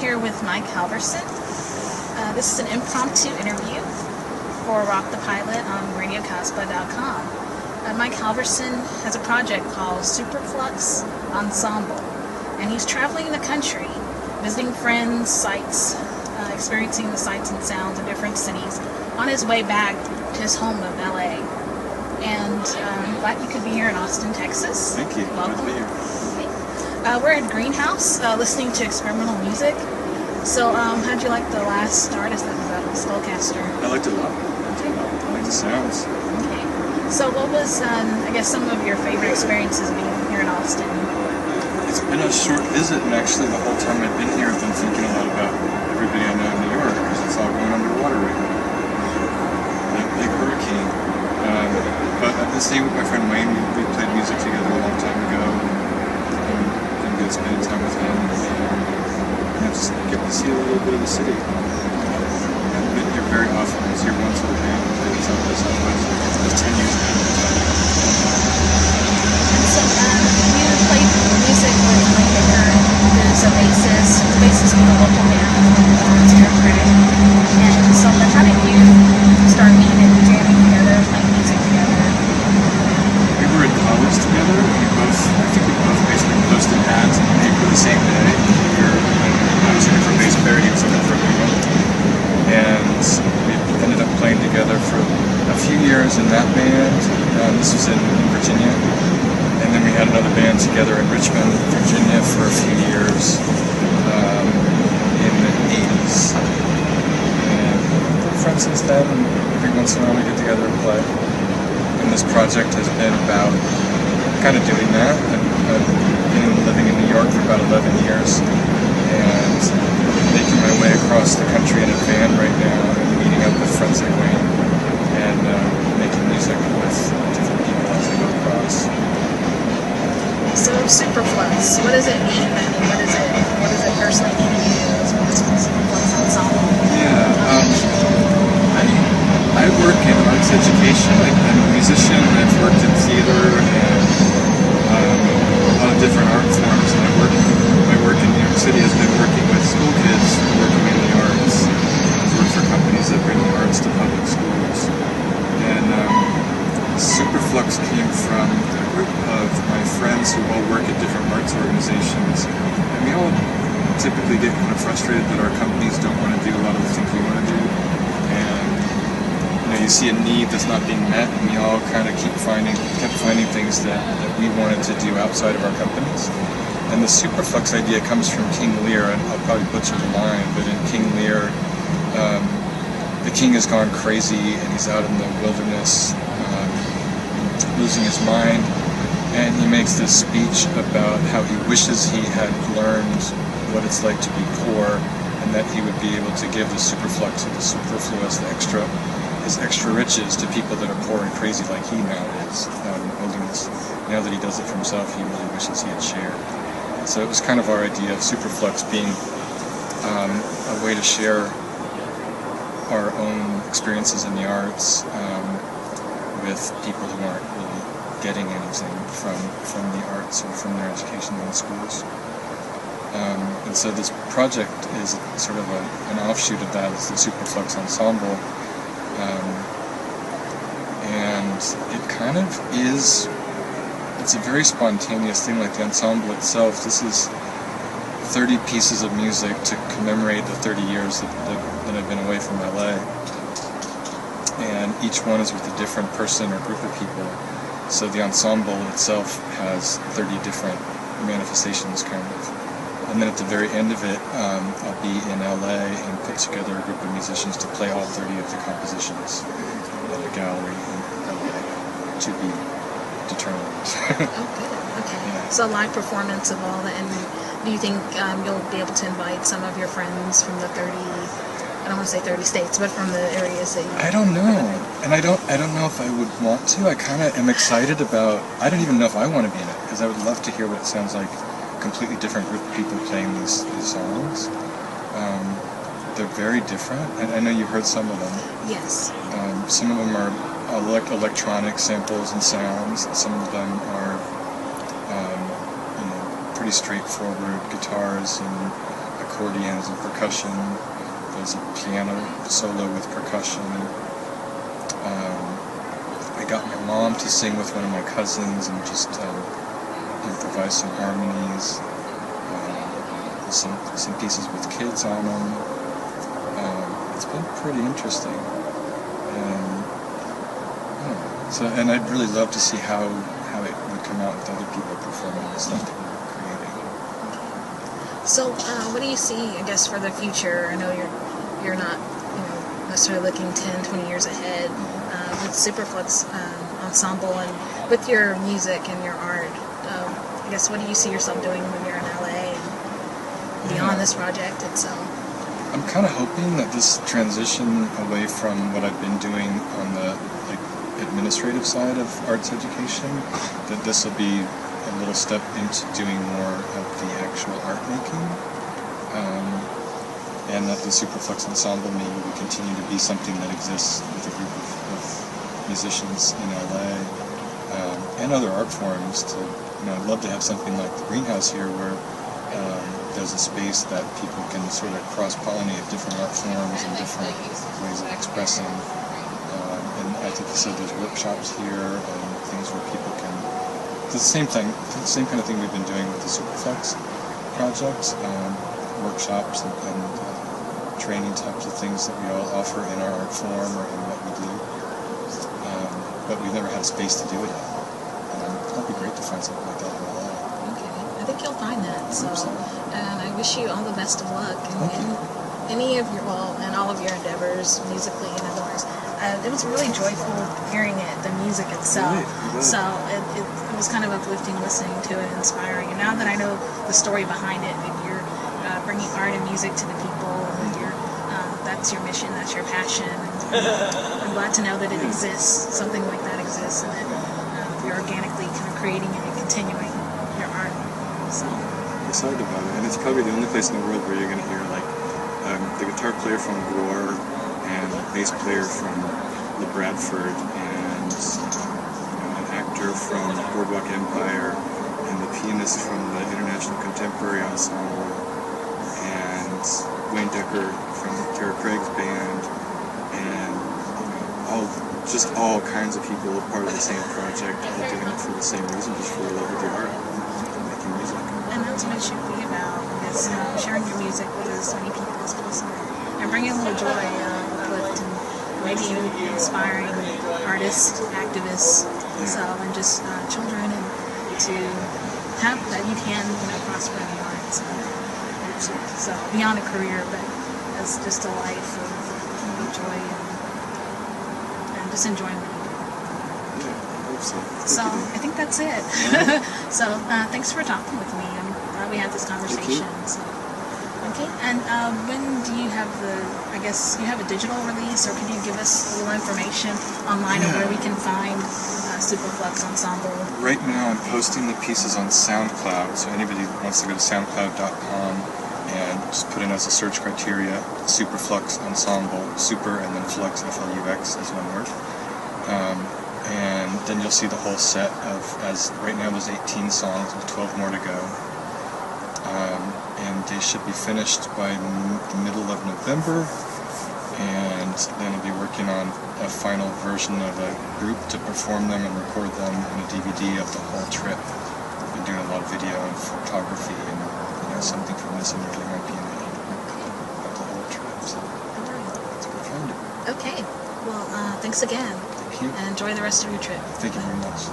here with Mike Halverson. This is an impromptu interview for Rock the Pilot on radiocospa.com. Mike Halverson has a project called Superflux Ensemble, and he's traveling the country, visiting friends, sites, experiencing the sights and sounds of different cities on his way back to his home of LA. And I'm glad you could be here in Austin, Texas. Thank you. Welcome. Glad to be here. We're at Greenhouse, listening to experimental music. So, how'd you like the last artist that was out of Skullcaster? I liked it a lot. I like the sounds. Okay. So, what was, I guess, some of your favorite experiences being here in Austin? It's been a short visit, and actually the whole time I've been here, I've been thinking a lot about everybody I know in New York, because it's all going underwater right now. Like big hurricane. But I've been staying with my friend Wayne. We played music together a long time ago. Good spending time with him, and just get to see a little bit of the city. I haven't been here very often. I was here once with a band and played South by Southwest. It was 10 years ago. And so, you played music with Mike Halverson, who's a bassist for the local band, and so then how did you start meeting and jamming together, playing music together? We were in college together, and I think we both basically posted ads in the paper the same day. I was looking for bass player, he was looking for a band. And we ended up playing together for a few years in that band. This was in Virginia. And then we had another band together in Richmond, Virginia for a few years in the 80s. And we're friends since then, and every once in a while we get together and play. And this project has been about kind of doing that. I've been living in New York for about 11 years and making my way across the country in a van right now and meeting up with friends like Wayne and making music with different people as I go across. So Superflux, what does it mean? I mean, what does it personally mean to you as well as Superflux Ensemble? Yeah, I work in arts education. I'm a musician. I've worked in theater and a lot of different art forms. And my work in New York City has been working with school kids, working in the arts. I've worked for companies that bring the arts to public schools. And Superflux came from a group of my friends who all work at different arts organizations. And we all typically get kind of frustrated that our companies don't want to do a lot of the things we want to do. You see a need that's not being met, and we all kind of kept finding things that we wanted to do outside of our companies. And the Superflux idea comes from King Lear, and I'll probably butcher the line, but in King Lear, the king has gone crazy, and he's out in the wilderness, losing his mind, and he makes this speech about how he wishes he had learned what it's like to be poor, and that he would be able to give the superflux, the superfluous, his extra riches to people that are poor and crazy like he now is out in the wilderness. Now that he does it for himself, he really wishes he had shared. So it was kind of our idea of Superflux being a way to share our own experiences in the arts with people who aren't really getting anything from the arts or from their education in the schools. And so this project is sort of an offshoot of that. It's the Superflux Ensemble. And it kind of is, it's a very spontaneous thing, like the ensemble itself. This is 30 pieces of music to commemorate the 30 years that I've been away from LA. And each one is with a different person or group of people. So the ensemble itself has 30 different manifestations, kind of. And then at the very end of it, I'll be in LA and put together a group of musicians to play all 30 of the compositions at a gallery in LA to be determined. Oh, good. Okay. Yeah. So live performance of all that, and do you think you'll be able to invite some of your friends from the 30, I don't want to say 30 states, but from the areas that you... I don't know. And I don't know if I would want to. I kind of am excited about, I don't even know if I want to be in it, because I would love to hear what it sounds like. Completely different group of people playing these songs. They're very different, and I know you've heard some of them. Yes. Some of them are electronic samples and sounds. Some of them are pretty straightforward guitars and accordions and percussion. There's a piano solo with percussion. I got my mom to sing with one of my cousins and just improvise some harmonies. Some pieces with kids on them. It's been pretty interesting. And I'd really love to see how it would come out with other people performing the stuff that we're creating. So, what do you see, I guess, for the future? I know you're not, necessarily looking 10, 20 years ahead with Superflux Ensemble and with your music and your art. I guess, what do you see yourself doing when you're in LA and beyond this project itself? I'm kind of hoping that this transition away from what I've been doing on the administrative side of arts education, that this will be a little step into doing more of the actual art making, and that the Superflux Ensemble maybe will continue to be something that exists with a group of musicians in LA and other art forms. I'd love to have something like the greenhouse here where there's a space that people can sort of cross-pollinate different art forms and different ways of expressing. And I think you said there's workshops here and things where people can. It's the same kind of thing we've been doing with the Superflux project, workshops and training types of things that we all offer in our art form or in what we do. But we've never had a space to do it at. That'd be great to find something like that in LA. Okay, I think you'll find that. So, and I wish you all the best of luck in any of your, and all of your endeavors, musically and otherwise. It was really joyful hearing it, the music itself. Really? So it was kind of uplifting listening to it, inspiring. And now that I know the story behind it, that you're bringing art and music to the people, and that's your mission, that's your passion. I'm glad to know that it exists, something like that exists, and that you're organically kind of creating it and continuing your art. So I'm excited about it, and it's probably the only place in the world where you're going to hear the guitar player from Gore and the bass player from Le Bradford and an actor from Boardwalk Empire and the pianist from the International Contemporary Ensemble and Wayne Decker from Tara Craig's band and all kinds of people part of the same project, all doing it for the same reason, just for the love of the art and making music. And that's what it should be about, is sharing your music with as many people as possible and bringing a little joy, uplift, and maybe even inspiring artists, activists, and just children, and to have that you can prosper in the arts. So beyond a career, but as just a life of joy and just enjoying what you do. So I think that's it. So thanks for talking with me. I'm glad we had this conversation. So, okay, and when do you have I guess you have a digital release, or can you give us a little information online of where we can find Superflux Ensemble? Right now I'm posting the pieces on SoundCloud, so anybody that wants to go to soundcloud.com and just put in as a search criteria Superflux Ensemble, super and then flux, F-L-U-X is one word. And then you'll see the whole set as right now there's 18 songs with 12 more to go. And they should be finished by the middle of November, and then I'll be working on a final version of a group to perform them and record them on a DVD of the whole trip. I've been doing a lot of video and photography, and something from this interview might be made of the whole trip. So that's what we're trying to do. Okay. Well, thanks again. Thank you. And enjoy the rest of your trip. Thank you very much.